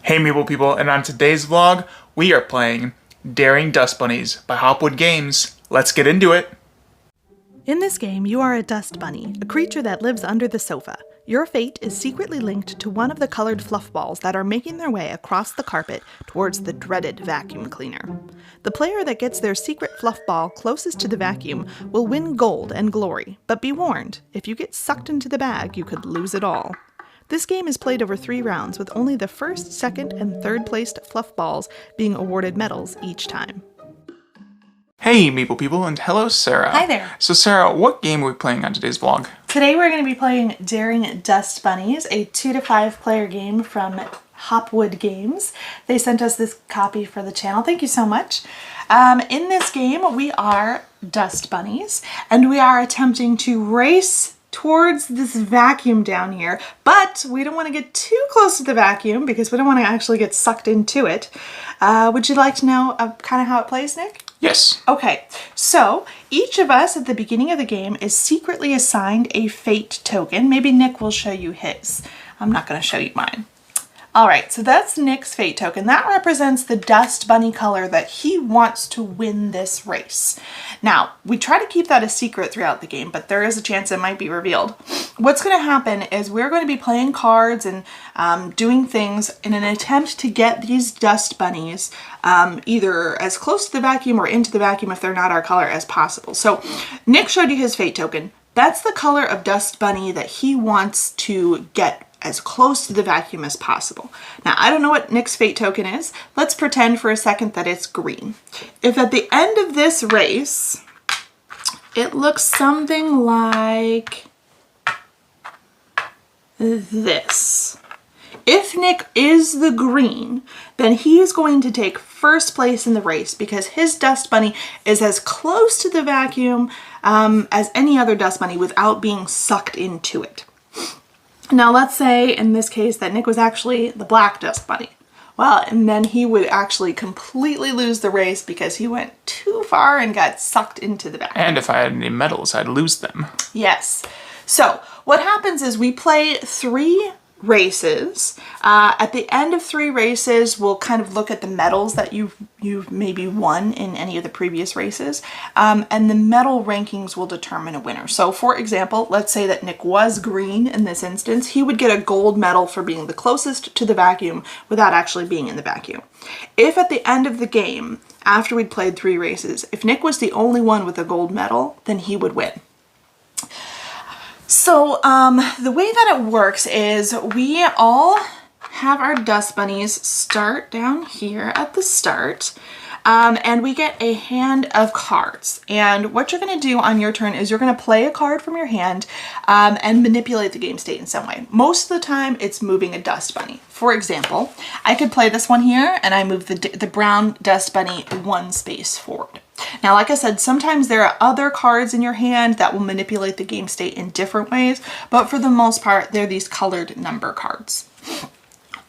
Hey Meeple people, and on today's vlog, we are playing Daring Dust Bunnies by Hopwood Games. Let's get into it! In this game, you are a dust bunny, a creature that lives under the sofa. Your fate is secretly linked to one of the colored fluff balls that are making their way across the carpet towards the dreaded vacuum cleaner. The player that gets their secret fluff ball closest to the vacuum will win gold and glory, but be warned, if you get sucked into the bag, you could lose it all. This game is played over 3 rounds, with only the first, second, and third placed fluff balls being awarded medals each time. Hey Meeple people, and hello Sarah. Hi there. So Sarah, what game are we playing on today's vlog? Today we're going to be playing Daring Dust Bunnies, a 2 to 5 player game from Hopwood Games. They sent us this copy for the channel. Thank you so much. In this game we are dust bunnies, and we are attempting to race towards this vacuum down here, but we don't want to get too close to the vacuum because we don't want to actually get sucked into it. Would you like to know kind of how it plays, Nick? Yes. Okay, so each of us at the beginning of the game is secretly assigned a fate token. Maybe Nick will show you his. I'm not going to show you mine. All right, so that's Nick's fate token. That represents the dust bunny color that he wants to win this race. Now, we try to keep that a secret throughout the game, but there is a chance it might be revealed. What's going to happen is we're going to be playing cards and doing things in an attempt to get these dust bunnies either as close to the vacuum or into the vacuum if they're not our color as possible. So Nick showed you his fate token. That's the color of dust bunny that he wants to get as close to the vacuum as possible. Now, I don't know what Nick's fate token is. Let's pretend for a second that it's green. If at the end of this race, it looks something like this. If Nick is the green, then he is going to take first place in the race because his dust bunny is as close to the vacuum as any other dust bunny without being sucked into it. Now let's say in this case that Nick was actually the black dust bunny. Well, and then he would actually completely lose the race because he went too far and got sucked into the vacuum. And if I had any medals, I'd lose them. Yes. So what happens is we play 3 races. At the end of 3 races, we'll kind of look at the medals that you've maybe won in any of the previous races, and the medal rankings will determine a winner. So for example, let's say that Nick was green in this instance. He would get a gold medal for being the closest to the vacuum without actually being in the vacuum. If at the end of the game, after we'd played 3 races, if Nick was the only one with a gold medal, then he would win. So the way that it works is we all have our dust bunnies start down here at the start, and we get a hand of cards. And what you're going to do on your turn is you're going to play a card from your hand and manipulate the game state in some way. Most of the time it's moving a dust bunny. For example, I could play this one here and I move the brown dust bunny 1 space forward. Now, like I said, sometimes there are other cards in your hand that will manipulate the game state in different ways, but for the most part, they're these colored number cards.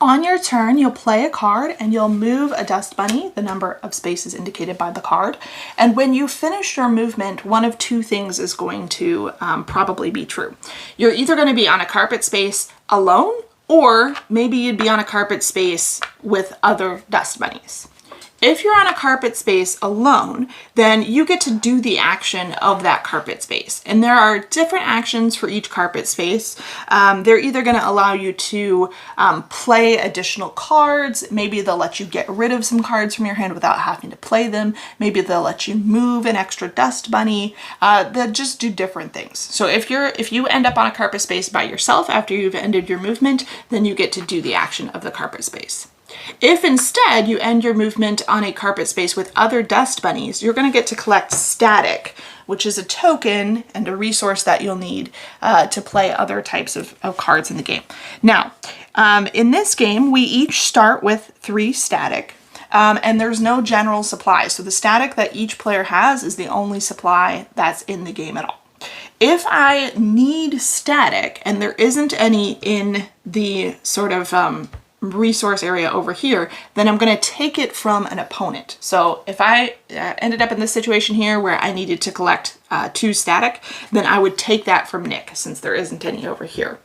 On your turn, you'll play a card and you'll move a dust bunny, the number of spaces indicated by the card. And when you finish your movement, one of 2 things is going to probably be true. You're either going to be on a carpet space alone, or maybe you'd be on a carpet space with other dust bunnies. If you're on a carpet space alone, then you get to do the action of that carpet space. And there are different actions for each carpet space. They're either going to allow you to play additional cards. Maybe they'll let you get rid of some cards from your hand without having to play them. Maybe they'll let you move an extra dust bunny. They'll just do different things. So if you end up on a carpet space by yourself after you've ended your movement, then you get to do the action of the carpet space. If instead you end your movement on a carpet space with other dust bunnies, you're going to get to collect static, which is a token and a resource that you'll need to play other types of cards in the game. Now, in this game, we each start with 3 static, and there's no general supply. So the static that each player has is the only supply that's in the game at all. If I need static and there isn't any in the sort of resource area over here, then I'm going to take it from an opponent. So if I ended up in this situation here where I needed to collect 2 static, then I would take that from Nick since there isn't any over here.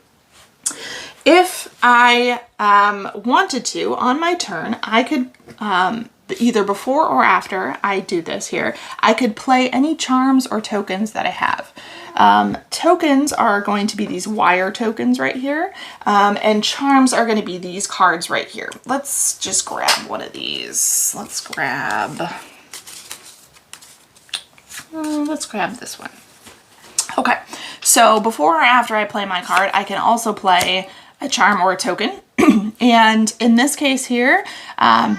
If I wanted to, on my turn, I could, either before or after I do this here, I could play any charms or tokens that I have. Tokens are going to be these wire tokens right here, and charms are going to be these cards right here. Let's just grab one of these. Let's grab this one. Okay, so before or after I play my card, I can also play a charm or a token. And in this case here,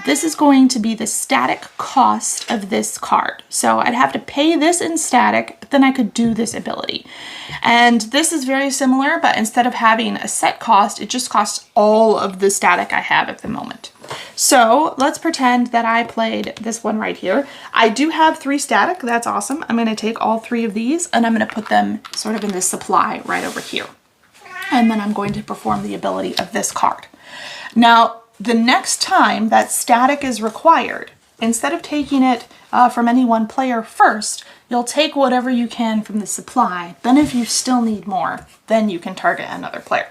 this is going to be the static cost of this card. So I'd have to pay this in static, but then I could do this ability. And this is very similar, but instead of having a set cost, it just costs all of the static I have at the moment. So let's pretend that I played this one right here. I do have 3 static. That's awesome. I'm going to take all 3 of these and I'm going to put them sort of in this supply right over here. And then I'm going to perform the ability of this card. Now, the next time that static is required, instead of taking it from any one player first, you'll take whatever you can from the supply. Then if you still need more, then you can target another player.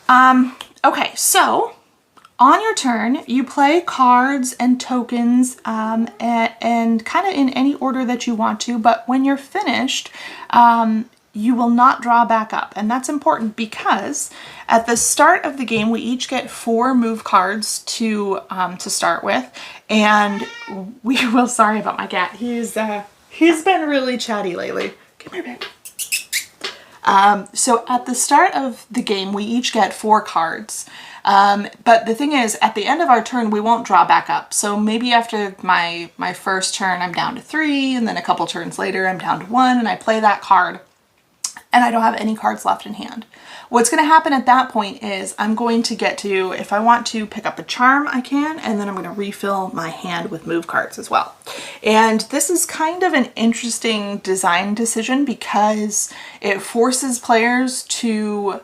Okay, so on your turn, you play cards and tokens and kind of in any order that you want to, but when you're finished, you will not draw back up. And that's important because at the start of the game, we each get 4 move cards to start with. And we will, sorry about my cat. He's been really chatty lately. Come here, babe. So at the start of the game, we each get 4 cards. But the thing is, at the end of our turn, we won't draw back up. So maybe after my first turn, I'm down to 3, and then a couple turns later, I'm down to 1, and I play that card. And I don't have any cards left in hand. What's going to happen at that point is I'm going to get to, if I want to pick up a charm, I can, and then I'm going to refill my hand with move cards as well. And this is kind of an interesting design decision because it forces players to,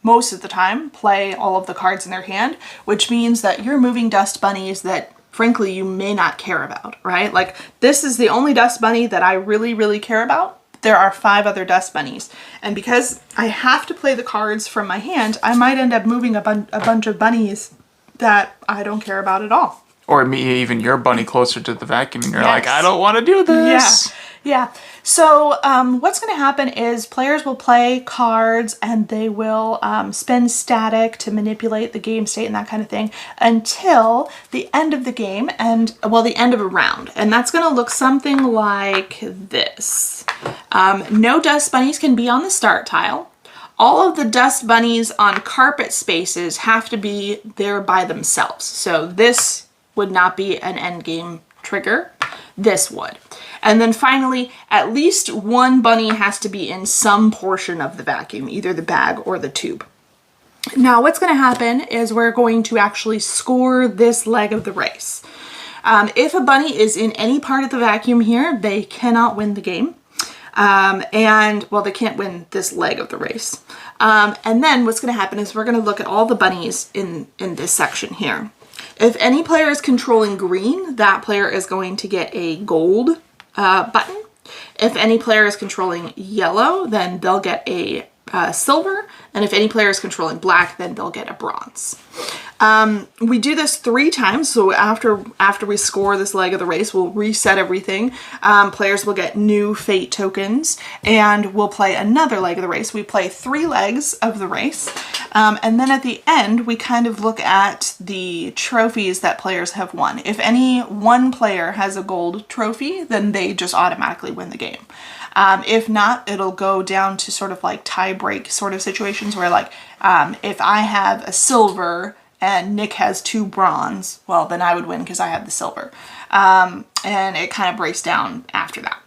most of the time, play all of the cards in their hand, which means that you're moving dust bunnies that frankly you may not care about, right? Like this is the only dust bunny that I really, really care about. There are 5 other dust bunnies. And because I have to play the cards from my hand, I might end up moving a bunch of bunnies that I don't care about at all. Or even your bunny closer to the vacuum and you're Yes. like, I don't want to do this. Yeah. So what's going to happen is players will play cards and they will spend static to manipulate the game state and that kind of thing until the end of the game and, well, the end of a round. And that's going to look something like this. No dust bunnies can be on the start tile. All of the dust bunnies on carpet spaces have to be there by themselves. So this would not be an end game trigger. This would. And then finally, at least 1 bunny has to be in some portion of the vacuum, either the bag or the tube. Now what's going to happen is we're going to actually score this leg of the race. If a bunny is in any part of the vacuum here, they cannot win the game. Well, they can't win this leg of the race. And then what's going to happen is we're going to look at all the bunnies in this section here. If any player is controlling green, that player is going to get a gold button. If any player is controlling yellow, then they'll get a silver. And if any player is controlling black, then they'll get a bronze. We do this 3 times. So after we score this leg of the race, we'll reset everything. Players will get new fate tokens and we'll play another leg of the race. We play 3 legs of the race. And then at the end, we kind of look at the trophies that players have won. If any one player has a gold trophy, then they just automatically win the game. If not, it'll go down to sort of like tie break sort of situations where like, if I have a silver and Nick has 2 bronze, well, then I would win because I have the silver. And it kind of breaks down after that.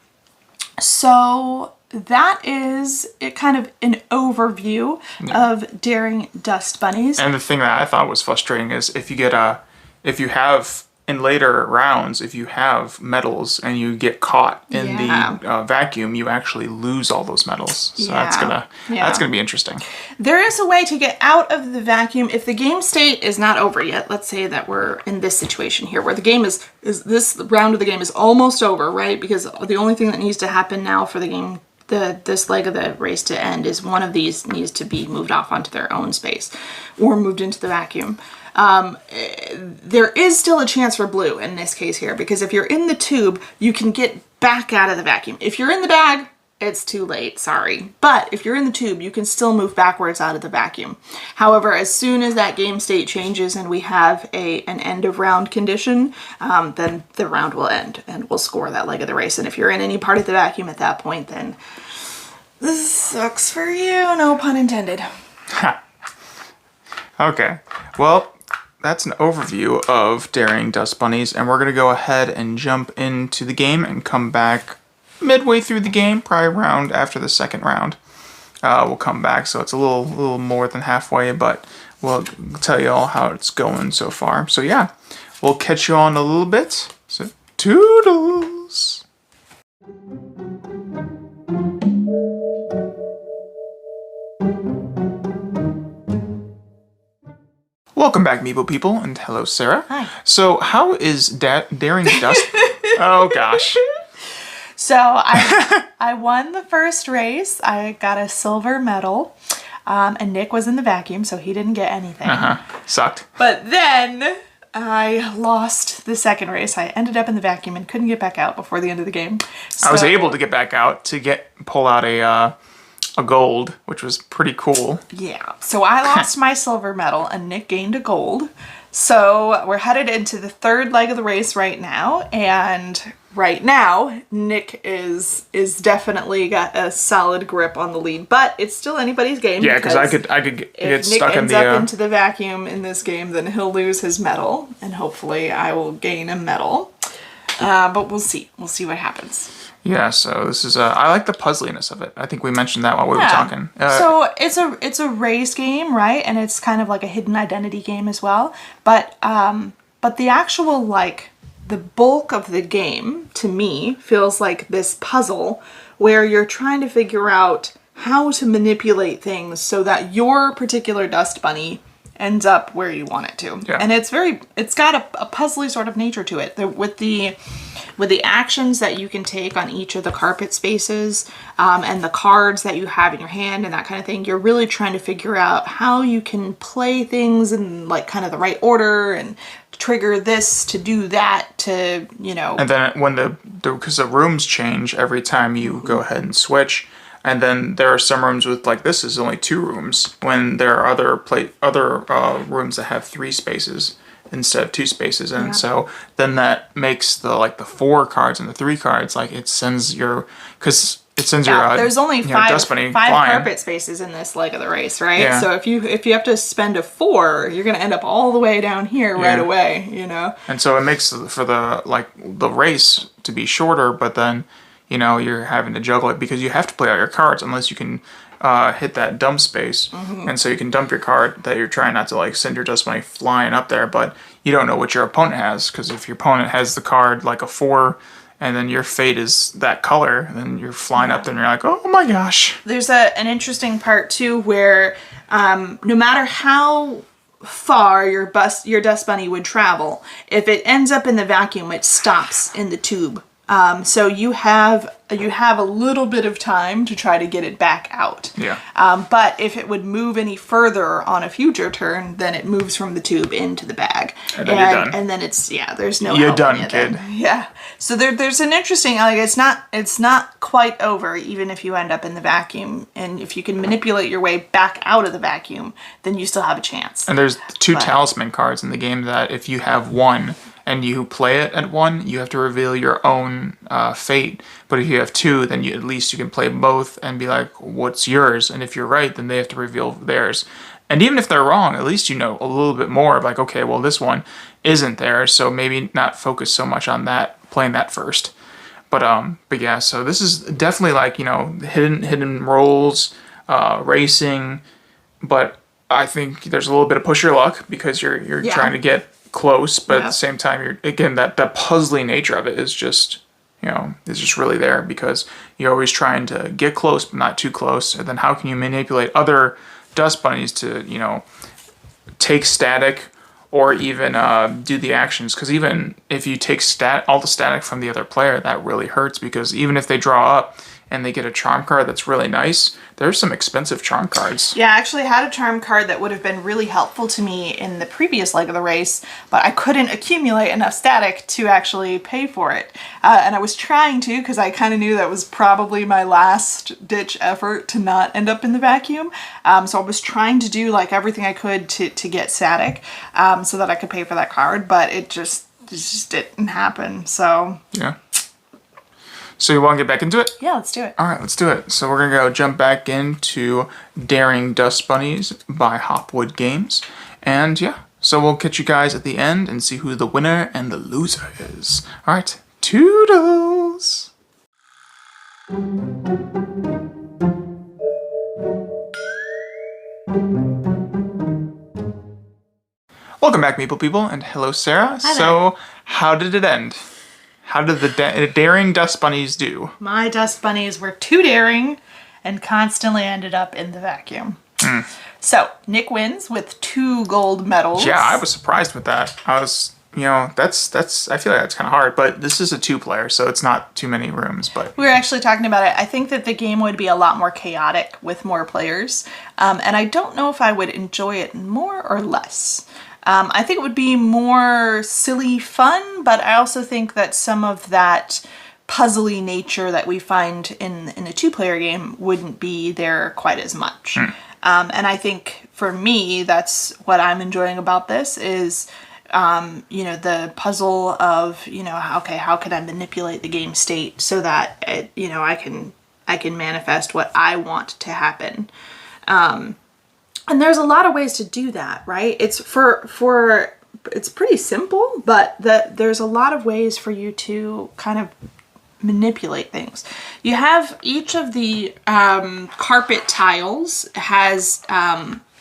So that is it, kind of an overview of Daring Dust Bunnies. And the thing that I thought was frustrating is if you have in later rounds, if you have medals and you get caught in the vacuum, you actually lose all those medals. So that's gonna be interesting. There is a way to get out of the vacuum if the game state is not over yet. Let's say that we're in this situation here where the game is this round of the game is almost over, right? Because the only thing that needs to happen now for the game this leg of the race to end is one of these needs to be moved off onto their own space or moved into the vacuum. There is still a chance for blue in this case here, because if you're in the tube, you can get back out of the vacuum. If you're in the bag, it's too late, sorry. But if you're in the tube, you can still move backwards out of the vacuum. However, as soon as that game state changes and we have an end of round condition, then the round will end and we'll score that leg of the race. And if you're in any part of the vacuum at that point, then this sucks for you, no pun intended. Okay, well, that's an overview of Daring Dust Bunnies, and we're going to go ahead and jump into the game and come back midway through the game, probably around after the second round. We'll come back, so it's a little more than halfway, but we'll tell you all how it's going so far. So yeah, we'll catch you on a little bit. So toodles! Welcome back, Meeple people, and hello, Sarah. Hi. So how is Daring Dust... Oh, gosh. So I won the first race. I got a silver medal, and Nick was in the vacuum, so he didn't get anything. Sucked. But then I lost the second race. I ended up in the vacuum and couldn't get back out before the end of the game. So, I was able to get back out to pull out a gold, which was pretty cool. Yeah. So I lost my silver medal, and Nick gained a gold. So we're headed into the third leg of the race right now, and right now Nick is definitely got a solid grip on the lead, but it's still anybody's game. Yeah, because I could get stuck in the. If Nick ends up into the vacuum in this game, then he'll lose his medal, and hopefully I will gain a medal. But we'll see. We'll see what happens. Yeah, so this is I like the puzzliness of it. I think we mentioned that while we were talking. So it's a race game, right? And it's kind of like a hidden identity game as well. But the actual the bulk of the game to me feels like this puzzle where you're trying to figure out how to manipulate things so that your particular dust bunny ends up where you want it to. Yeah. And it's got a puzzly sort of nature to it. With the actions that you can take on each of the carpet spaces, and the cards that you have in your hand and that kind of thing, you're really trying to figure out how you can play things in kind of the right order and trigger this to do that to, And then when because the rooms change every time you go ahead and switch. And then there are some rooms with this is only 2 rooms when there are other rooms that have 3 spaces instead of 2 spaces, and so then that makes the 4 cards and the 3 cards it sends your there's only 5 dust bunny carpet spaces in this leg of the race, right? Yeah. So if you have to spend a 4, you're gonna end up all the way down here right away, And so it makes for the race to be shorter, but then you're having to juggle it because you have to play out your cards unless you can hit that dump space. And so you can dump your card that you're trying not to send your dust bunny flying up there, but you don't know what your opponent has, because if your opponent has the card a 4 and then your fate is that color, then you're flying up there and you're like, oh my gosh. There's an interesting part too where no matter how far your dust bunny would travel, if it ends up in the vacuum, it stops in the tube. So you have a little bit of time to try to get it back out. Yeah. But if it would move any further on a future turn, then it moves from the tube into the bag. And then you're done. And then there's no You're help done, in it kid. then. Yeah. So there's an interesting, it's not quite over even if you end up in the vacuum. And if you can manipulate your way back out of the vacuum, then you still have a chance. And there's 2 talisman cards in the game that if you have one and you play it at 1, you have to reveal your own fate. But if you have 2, then at least you can play both and be like, what's yours? And if you're right, then they have to reveal theirs. And even if they're wrong, at least you know a little bit more of okay, well, this one isn't there, so maybe not focus so much on that, playing that first. But yeah, so this is definitely hidden rolls, racing, but I think there's a little bit of push your luck because you're trying to get close, but at the same time, that puzzly nature of it is just really there because you're always trying to get close but not too close. And then how can you manipulate other dust bunnies to take static or even do the actions? Because even if you take all the static from the other player, that really hurts, because even if they draw up and they get a charm card that's really nice, there's some expensive charm cards. Yeah, I actually had a charm card that would have been really helpful to me in the previous leg of the race, but I couldn't accumulate enough static to actually pay for it. And I was trying to, because I kind of knew that was probably my last ditch effort to not end up in the vacuum. So I was trying to do like everything I could to get static so that I could pay for that card, but it just didn't happen. So yeah. So you want to get back into it? Yeah, let's do it. All right, let's do it. So we're going to go jump back into Daring Dust Bunnies by Hopwood Games. And yeah, so we'll catch you guys at the end and see who the winner and the loser is. All right, toodles! Welcome back, Maple People, and hello, Sarah. Hi there. So, how did it end? How did the Daring Dust Bunnies do? My Dust Bunnies were too daring and constantly ended up in the vacuum. So, Nick wins with 2 gold medals. Yeah, I was surprised with that. I was, that's I feel like that's kind of hard, but this is a 2-player, so it's not too many rooms, but... We were actually talking about it. I think that the game would be a lot more chaotic with more players, and I don't know if I would enjoy it more or less. I think it would be more silly fun, but I also think that some of that puzzly nature that we find in a 2-player game wouldn't be there quite as much. And I think for me, that's what I'm enjoying about this is, the puzzle of, okay, how can I manipulate the game state so that, I can manifest what I want to happen. And there's a lot of ways to do that, right? It's it's pretty simple, but there's a lot of ways for you to kind of manipulate things. You have each of the carpet tiles has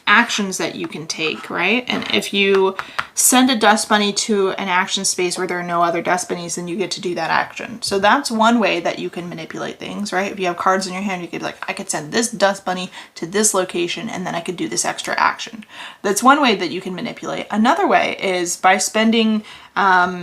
actions that you can take, right? And if you send a dust bunny to an action space where there are no other dust bunnies, then you get to do that action. So that's one way that you can manipulate things, right? If you have cards in your hand, you could I could send this dust bunny to this location and then I could do this extra action. That's one way that you can manipulate. Another way is by spending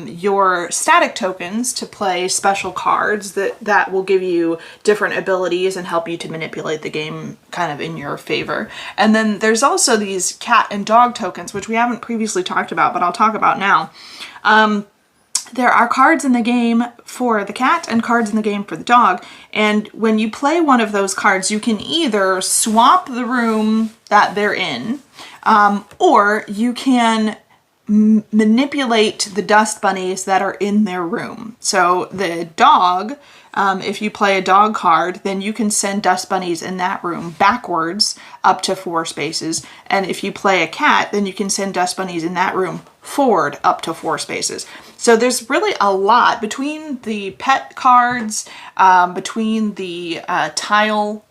your static tokens to play special cards that will give you different abilities and help you to manipulate the game kind of in your favor. And then there's also these cat and dog tokens, which we haven't previously talked about, but I'll talk about now. There are cards in the game for the cat and cards in the game for the dog. And when you play one of those cards, you can either swap the room that they're in, or you can manipulate the dust bunnies that are in their room. So the dog, if you play a dog card, then you can send dust bunnies in that room backwards up to 4 spaces. And if you play a cat, then you can send dust bunnies in that room forward up to 4 spaces. So there's really a lot between the pet cards, between the tile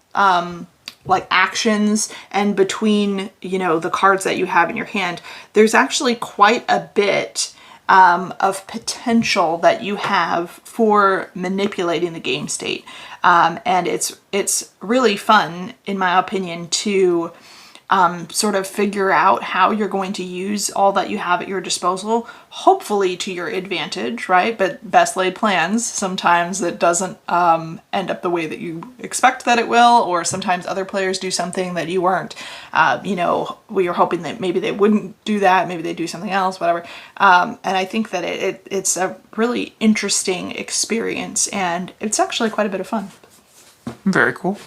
actions, and between, the cards that you have in your hand. There's actually quite a bit of potential that you have for manipulating the game state. And it's really fun, in my opinion, to sort of figure out how you're going to use all that you have at your disposal, hopefully to your advantage, right? But best laid plans, sometimes it doesn't end up the way that you expect that it will, or sometimes other players do something that you weren't. We were hoping that maybe they wouldn't do that, maybe they do something else, whatever. And I think that it's a really interesting experience, and it's actually quite a bit of fun. Very cool.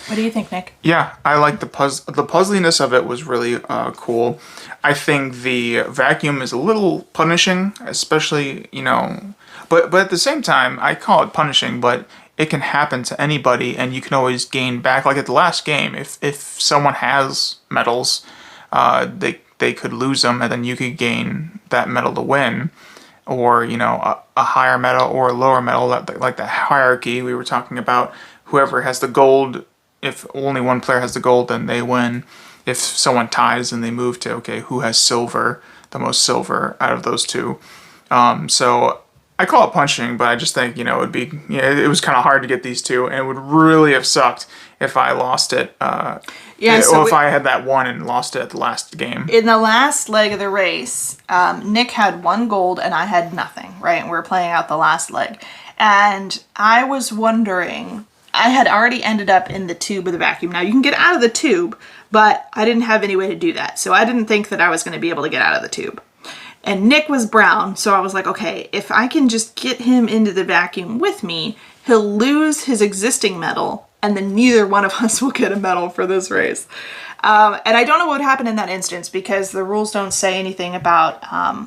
What do you think, Nick? Yeah, I like the puzzliness of it was really cool. I think the vacuum is a little punishing, especially, but at the same time, I call it punishing, but it can happen to anybody and you can always gain back. Like at the last game, if someone has medals, they could lose them and then you could gain that medal to win. Or, a higher medal or a lower medal, like the hierarchy we were talking about. Whoever has the gold, if only one player has the gold, then they win. If someone ties, then they move to, okay, who has silver, the most silver out of those two. So I call it punching, but I just think, it would be, it was kind of hard to get these two, and it would really have sucked if I lost it. Or if I had that one and lost it at the last game. In the last leg of the race, Nick had 1 gold and I had nothing, right? And we were playing out the last leg. And I was wondering, I had already ended up in the tube of the vacuum. Now you can get out of the tube, but I didn't have any way to do that. So I didn't think that I was going to be able to get out of the tube. And Nick was brown, so I was like, okay, if I can just get him into the vacuum with me, he'll lose his existing medal, and then neither one of us will get a medal for this race. And I don't know what would happen in that instance because the rules don't say anything about,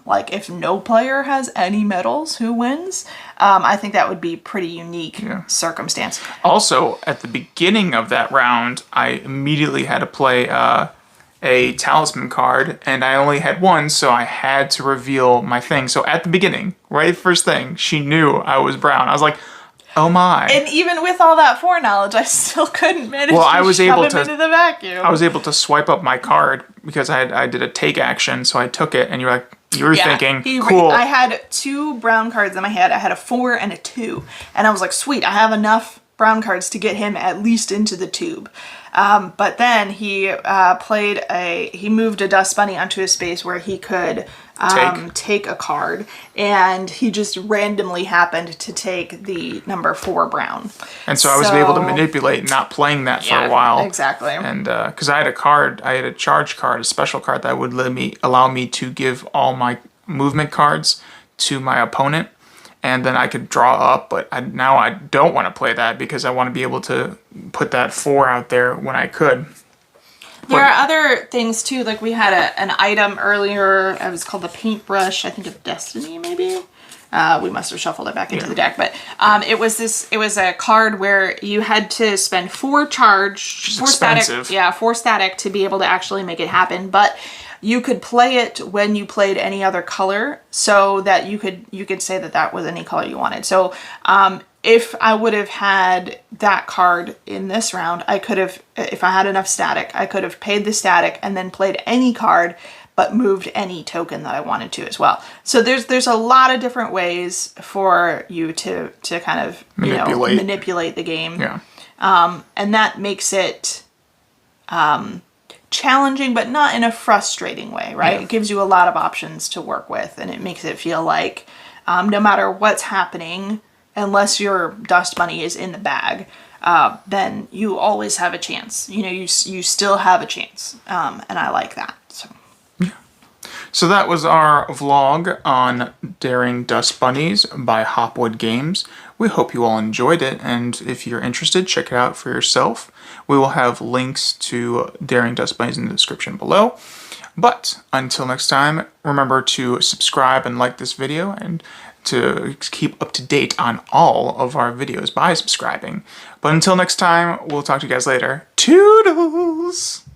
like, if no player has any medals, who wins? I think that would be pretty unique circumstance. Also, at the beginning of that round, I immediately had to play a talisman card, and I only had one, so I had to reveal my thing. So at the beginning, right first thing, she knew I was brown. I was like, oh my. And even with all that foreknowledge, I still couldn't manage to shove him into the vacuum. I was able to swipe up my card because I did a take action, so I took it, and you were thinking, cool. I had 2 brown cards in my hand. I had a 4 and a 2. And I was like, sweet, I have enough brown cards to get him at least into the tube. But then he he moved a dust bunny onto a space where he could take a card, and he just randomly happened to take the number 4 brown. And so I was able to manipulate not playing that for a while. Exactly. And because I had a charge card, a special card that would allow me to give all my movement cards to my opponent. And then I could draw up, but now I don't want to play that because I want to be able to put that 4 out there when I could. There are other things too, like we had an item earlier, it was called the paintbrush, I think of Destiny maybe? We must have shuffled it back into the deck, but it was a card where you had to spend 4 static to be able to actually make it happen, but you could play it when you played any other color, so that you could say that was any color you wanted. So if I would have had that card in this round, I could have, if I had enough static, I could have paid the static and then played any card, but moved any token that I wanted to as well. So there's a lot of different ways for you to kind of manipulate the game. Yeah. And that makes it challenging, but not in a frustrating way, right? Yeah. It gives you a lot of options to work with, and it makes it feel like no matter what's happening, unless your dust bunny is in the bag, then you always have a chance. You still have a chance, and I like that. So that was our vlog on Daring Dust Bunnies by Hopwood Games. We hope you all enjoyed it, and if you're interested, check it out for yourself. We will have links to Daring Dust Bunnies in the description below. But until next time, remember to subscribe and like this video, and to keep up to date on all of our videos by subscribing. But until next time, we'll talk to you guys later. Toodles!